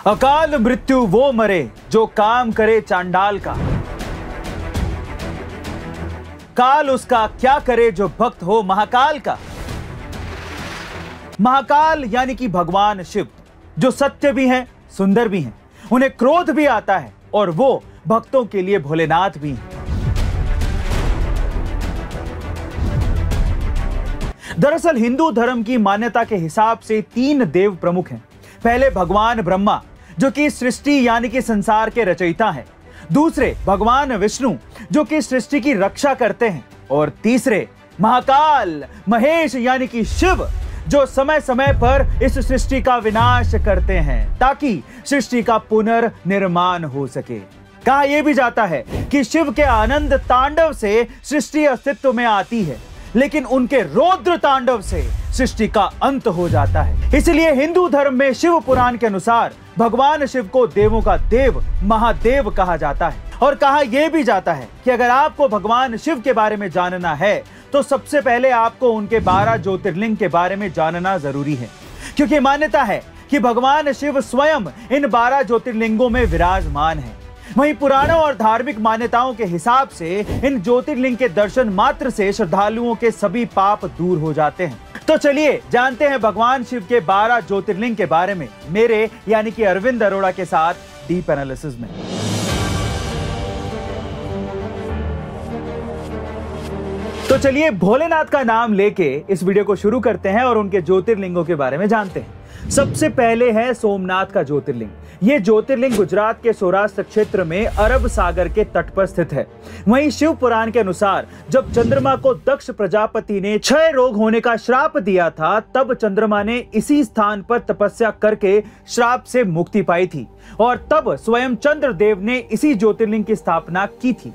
अकाल मृत्यु वो मरे जो काम करे चांडाल का, काल उसका क्या करे जो भक्त हो महाकाल का। महाकाल यानी कि भगवान शिव, जो सत्य भी हैं, सुंदर भी हैं, उन्हें क्रोध भी आता है और वो भक्तों के लिए भोलेनाथ भी हैं। दरअसल हिंदू धर्म की मान्यता के हिसाब से 3 देव प्रमुख हैं। पहले भगवान ब्रह्मा, जो कि सृष्टि यानी कि संसार के रचयिता हैं। दूसरे भगवान विष्णु, जो कि सृष्टि की रक्षा करते हैं। और तीसरे महाकाल महेश यानी कि शिव, जो समय समय पर इस सृष्टि का विनाश करते हैं ताकि सृष्टि का पुनर्निर्माण हो सके। कहा यह भी जाता है कि शिव के आनंद तांडव से सृष्टि अस्तित्व में आती है, लेकिन उनके रौद्र तांडव से सृष्टि का अंत हो जाता है। इसलिए हिंदू धर्म में शिव पुराण के अनुसार भगवान शिव को देवों का देव महादेव कहा जाता है। और कहा यह भी जाता है कि अगर आपको भगवान शिव के बारे में जानना है तो सबसे पहले आपको उनके 12 ज्योतिर्लिंग के बारे में जानना जरूरी है, क्योंकि मान्यता है कि भगवान शिव स्वयं इन 12 ज्योतिर्लिंगों में विराजमान है। वहीं पुराणों और धार्मिक मान्यताओं के हिसाब से इन ज्योतिर्लिंग के दर्शन मात्र से श्रद्धालुओं के सभी पाप दूर हो जाते हैं। तो चलिए जानते हैं भगवान शिव के 12 ज्योतिर्लिंग के बारे में मेरे यानी कि अरविंद अरोड़ा के साथ डीप एनालिसिस में। तो चलिए भोलेनाथ का नाम लेके इस वीडियो को शुरू करते हैं और उनके ज्योतिर्लिंगों के बारे में जानते हैं। सबसे पहले है सोमनाथ का ज्योतिर्लिंग। ये ज्योतिर्लिंग गुजरात के सौराष्ट्र क्षेत्र में अरब सागर के तट पर स्थित है। वहीं शिव पुराण के अनुसार जब चंद्रमा को दक्ष प्रजापति ने क्षय रोग होने का श्राप दिया था, तब चंद्रमा ने इसी स्थान पर तपस्या करके श्राप से मुक्ति पाई थी और तब स्वयं चंद्रदेव ने इसी ज्योतिर्लिंग की स्थापना की थी।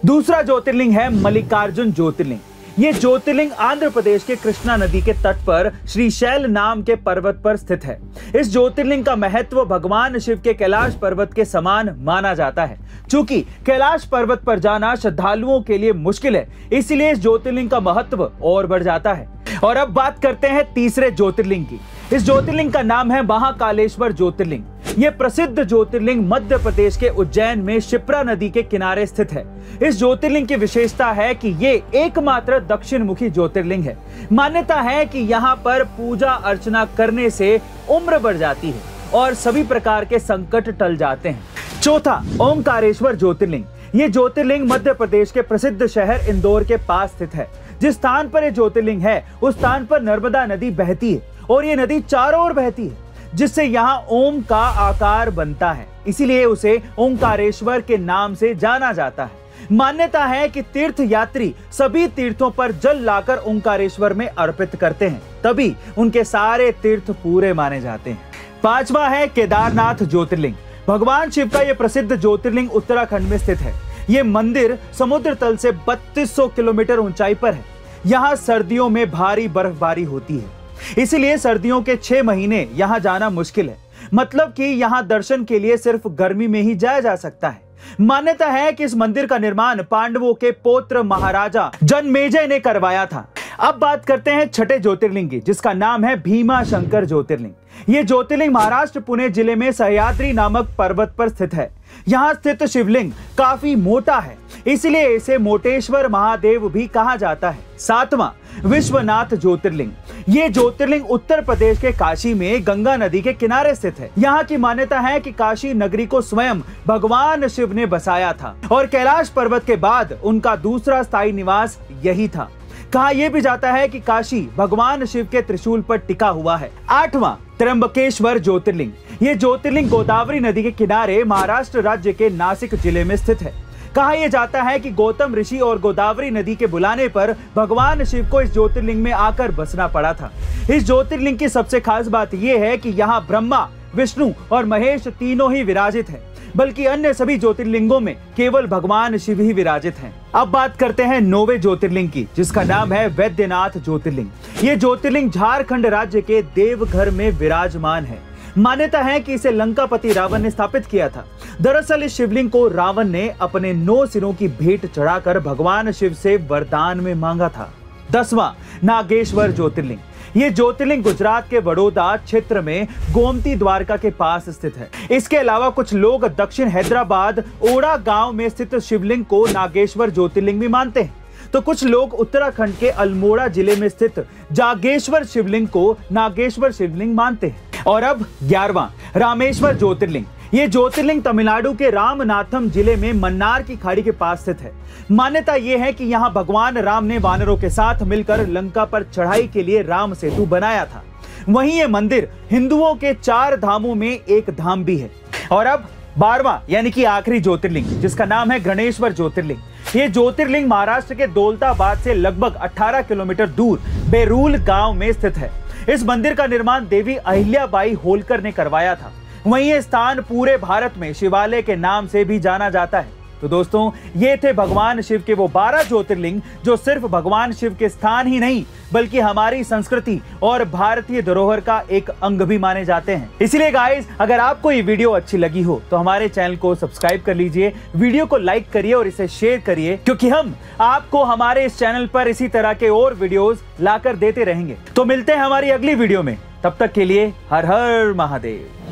दूसरा ज्योतिर्लिंग है मल्लिकार्जुन ज्योतिर्लिंग। ये ज्योतिर्लिंग आंध्र प्रदेश के कृष्णा नदी के तट पर श्रीशैल नाम के पर्वत पर स्थित है। इस ज्योतिर्लिंग का महत्व भगवान शिव के कैलाश पर्वत के समान माना जाता है। चूंकि कैलाश पर्वत पर जाना श्रद्धालुओं के लिए मुश्किल है, इसलिए इस ज्योतिर्लिंग का महत्व और बढ़ जाता है। और अब बात करते हैं तीसरे ज्योतिर्लिंग की। इस ज्योतिर्लिंग का नाम है महाकालेश्वर ज्योतिर्लिंग। यह प्रसिद्ध ज्योतिर्लिंग मध्य प्रदेश के उज्जैन में शिप्रा नदी के किनारे स्थित है। इस ज्योतिर्लिंग की विशेषता है कि ये एकमात्र दक्षिण मुखी ज्योतिर्लिंग है। मान्यता है कि यहाँ पर पूजा अर्चना करने से उम्र बढ़ जाती है और सभी प्रकार के संकट टल जाते हैं। चौथा ओंकारेश्वर ज्योतिर्लिंग। ये ज्योतिर्लिंग मध्य प्रदेश के प्रसिद्ध शहर इंदौर के पास स्थित है। जिस स्थान पर यह ज्योतिर्लिंग है उस स्थान पर नर्मदा नदी बहती है और ये नदी चारों ओर बहती है, जिससे यहाँ ओम का आकार बनता है। इसीलिए उसे ओंकारेश्वर के नाम से जाना जाता है। मान्यता है कि तीर्थ यात्री सभी तीर्थों पर जल लाकर ओंकारेश्वर में अर्पित करते हैं, तभी उनके सारे तीर्थ पूरे माने जाते हैं। पांचवा है केदारनाथ ज्योतिर्लिंग। भगवान शिव का यह प्रसिद्ध ज्योतिर्लिंग उत्तराखंड में स्थित है। ये मंदिर समुद्र तल से 3200 किलोमीटर ऊंचाई पर है। यहाँ सर्दियों में भारी बर्फबारी होती है, इसलिए सर्दियों के 6 महीने यहाँ जाना मुश्किल है। मतलब कि यहाँ दर्शन के लिए सिर्फ गर्मी में ही जाया जा सकता है। मान्यता है कि इस मंदिर का निर्माण पांडवों के पौत्र महाराजा जन्मेजय ने करवाया था। अब बात करते हैं छठे ज्योतिर्लिंग की, जिसका नाम है भीमाशंकर ज्योतिर्लिंग। यह ज्योतिर्लिंग महाराष्ट्र पुणे जिले में सह्याद्री नामक पर्वत पर स्थित है। यहाँ स्थित शिवलिंग काफी मोटा है, इसलिए इसे मोटेश्वर महादेव भी कहा जाता है। सातवां विश्वनाथ ज्योतिर्लिंग। ये ज्योतिर्लिंग उत्तर प्रदेश के काशी में गंगा नदी के किनारे स्थित है। यहाँ की मान्यता है कि काशी नगरी को स्वयं भगवान शिव ने बसाया था और कैलाश पर्वत के बाद उनका दूसरा स्थायी निवास यही था। कहा यह भी जाता है कि काशी भगवान शिव के त्रिशूल पर टिका हुआ है। आठवां त्र्यंबकेश्वर ज्योतिर्लिंग। ये ज्योतिर्लिंग गोदावरी नदी के किनारे महाराष्ट्र राज्य के नासिक जिले में स्थित है। कहा यह जाता है कि गौतम ऋषि और गोदावरी नदी के बुलाने पर भगवान शिव को इस ज्योतिर्लिंग में आकर बसना पड़ा था। इस ज्योतिर्लिंग की सबसे खास बात यह है कि यहाँ ब्रह्मा, विष्णु और महेश तीनों ही विराजित हैं, बल्कि अन्य सभी ज्योतिर्लिंगों में केवल भगवान शिव ही विराजित हैं। अब बात करते हैं 9वें ज्योतिर्लिंग की, जिसका नाम है वैद्यनाथ ज्योतिर्लिंग। ये ज्योतिर्लिंग झारखंड राज्य के देवघर में विराजमान है। मान्यता है कि इसे लंकापति रावण ने स्थापित किया था। दरअसल इस शिवलिंग को रावण ने अपने 9 सिरों की भेंट चढ़ाकर भगवान शिव से वरदान में मांगा था। 10वां नागेश्वर ज्योतिर्लिंग। ये ज्योतिर्लिंग गुजरात के वडोदरा क्षेत्र में गोमती द्वारका के पास स्थित है। इसके अलावा कुछ लोग दक्षिण हैदराबाद ओड़ा गांव में स्थित शिवलिंग को नागेश्वर ज्योतिर्लिंग भी मानते हैं, तो कुछ लोग उत्तराखंड के अल्मोड़ा जिले में स्थित जागेश्वर शिवलिंग को नागेश्वर शिवलिंग मानते हैं। और अब 11वां रामेश्वर ज्योतिर्लिंग। ये ज्योतिर्लिंग तमिलनाडु के रामनाथम जिले में मन्नार की खाड़ी के पास स्थित है। मान्यता यह है कि यहाँ भगवान राम ने वानरों के साथ मिलकर लंका पर चढ़ाई के लिए राम सेतु बनाया था। वहीं ये मंदिर हिंदुओं के 4 धामों में एक धाम भी है। और अब 12वां यानी कि आखिरी ज्योतिर्लिंग, जिसका नाम है गणेश्वर ज्योतिर्लिंग। ये ज्योतिर्लिंग महाराष्ट्र के दौलताबाद से लगभग 18 किलोमीटर दूर बेरूल गांव में स्थित है। इस मंदिर का निर्माण देवी अहिल्याबाई होलकर ने करवाया था। वहीं ये स्थान पूरे भारत में शिवालय के नाम से भी जाना जाता है। तो दोस्तों, ये थे भगवान शिव के वो 12 ज्योतिर्लिंग जो सिर्फ भगवान शिव के स्थान ही नहीं बल्कि हमारी संस्कृति और भारतीय धरोहर का एक अंग भी माने जाते हैं। इसलिए गाइस, अगर आपको ये वीडियो अच्छी लगी हो तो हमारे चैनल को सब्सक्राइब कर लीजिए, वीडियो को लाइक करिए और इसे शेयर करिए, क्योंकि हम आपको हमारे इस चैनल पर इसी तरह के और वीडियोस लाकर देते रहेंगे। तो मिलते हैं हमारी अगली वीडियो में, तब तक के लिए हर हर महादेव।